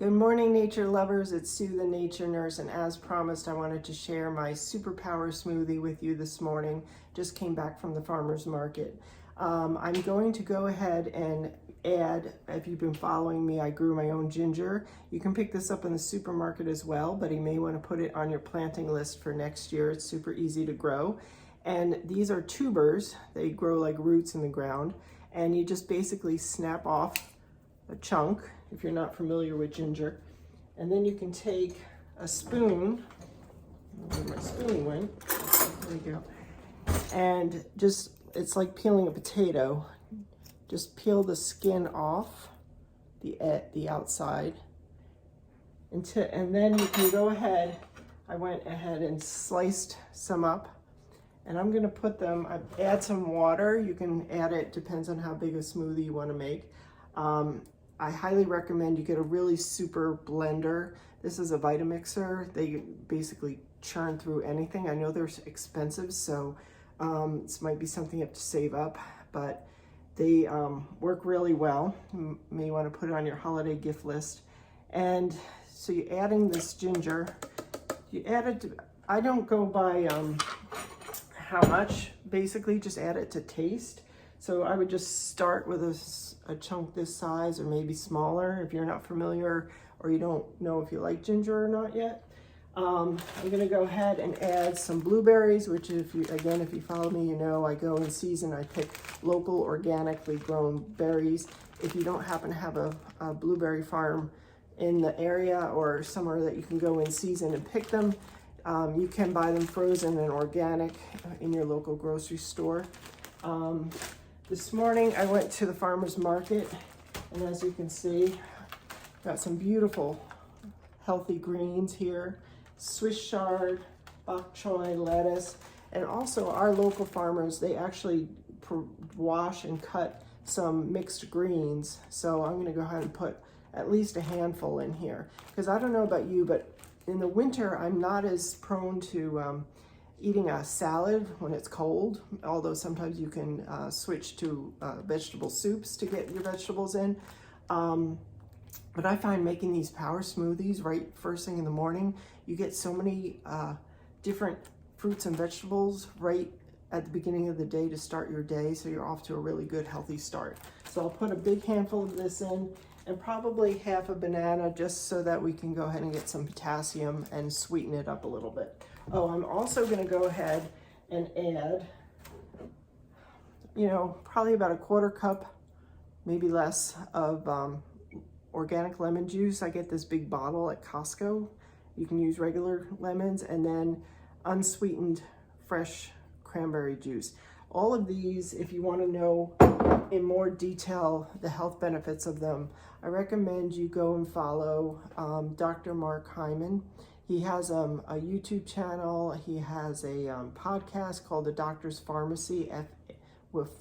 Good morning, nature lovers. It's Sue, the nature nurse, and as promised, I wanted to share my superpower smoothie with you this morning. Just came back from the farmer's market. I'm going to go ahead and add, if you've been following me, I grew my own ginger. You can pick this up in the supermarket as well, but you may want to put it on your planting list for next year. It's super easy to grow. And these are tubers. They grow like roots in the ground. And you just basically snap off a chunk, if you're not familiar with ginger. And then you can take a spoon, where my spoon went, there we go, and just, it's like peeling a potato. Just peel the skin off, the outside, and then you can go ahead, I went ahead and sliced some up, and I'm gonna put them, add some water. You can add it, depends on how big a smoothie you wanna make. I highly recommend you get a really super blender. This is a Vitamixer. They basically churn through anything. I know they're expensive, so this might be something you have to save up, but they work really well. You may want to put it on your holiday gift list. And so you're adding this ginger. You add it to, I don't go by how much, basically just add it to taste. So I would just start with a chunk this size or maybe smaller if you're not familiar or you don't know if you like ginger or not yet. I'm gonna go ahead and add some blueberries, which if you follow me, you know I go in season, I pick local, organically grown berries. If you don't happen to have a blueberry farm in the area or somewhere that you can go in season and pick them, you can buy them frozen and organic in your local grocery store. This morning I went to the farmer's market, and as you can see, got some beautiful healthy greens here. Swiss chard, bok choy, lettuce, and also our local farmers, they actually wash and cut some mixed greens. So I'm gonna go ahead and put at least a handful in here, because I don't know about you, but in the winter I'm not as prone to eating a salad when it's cold, although sometimes you can switch to vegetable soups to get your vegetables in. But I find making these power smoothies right first thing in the morning, you get so many different fruits and vegetables right at the beginning of the day to start your day, so you're off to a really good healthy start. So I'll put a big handful of this in and probably half a banana, just so that we can go ahead and get some potassium and sweeten it up a little bit. Oh, I'm also gonna go ahead and add, probably about a quarter cup, maybe less, of organic lemon juice. I get this big bottle at Costco. You can use regular lemons, and then unsweetened fresh cranberry juice. All of these, if you want to know in more detail the health benefits of them, I recommend you go and follow Dr. Mark Hyman. He has a YouTube channel. He has a podcast called The Doctor's Pharmacy, F-A-R-M-A-C-Y.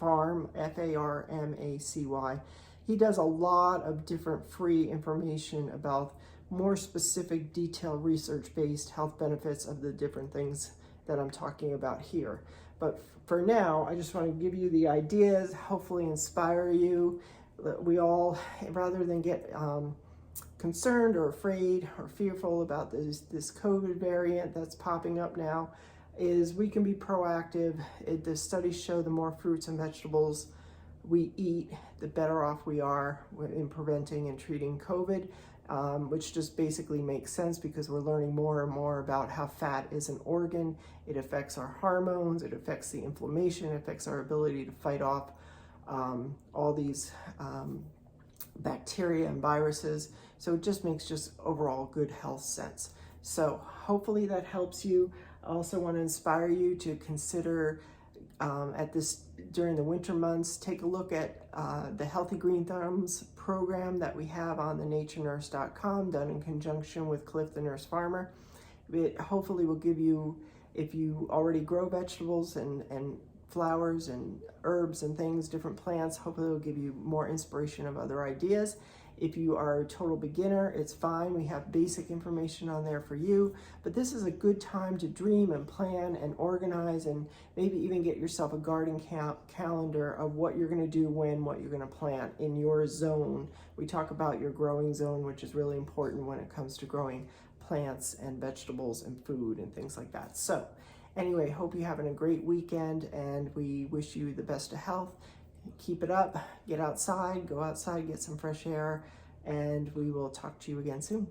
He does a lot of different free information about more specific, detailed, research-based health benefits of the different things that I'm talking about here. But for now, I just want to give you the ideas, hopefully inspire you. We all, rather than get concerned or afraid or fearful about this COVID variant that's popping up now, is we can be proactive. The studies show the more fruits and vegetables we eat, the better off we are in preventing and treating COVID, which just basically makes sense because we're learning more and more about how fat is an organ. It affects our hormones, it affects the inflammation, it affects our ability to fight off all these bacteria and viruses. So it just makes overall good health sense. So hopefully that helps you. I also want to inspire you to consider during the winter months, take a look at the Healthy Green Thumbs program that we have on thenaturenurse.com, done in conjunction with Cliff the Nurse Farmer. It hopefully will give you, if you already grow vegetables and flowers and herbs and things, different plants, hopefully it will give you more inspiration of other ideas. If you are a total beginner, it's fine. We have basic information on there for you, but this is a good time to dream and plan and organize, and maybe even get yourself a garden calendar of what you're going to do when, what you're going to plant in your zone. We talk about your growing zone, which is really important when it comes to growing plants and vegetables and food and things like that. So anyway, hope you're having a great weekend, and we wish you the best of health. Keep it up, get outside, go outside, get some fresh air, and we will talk to you again soon.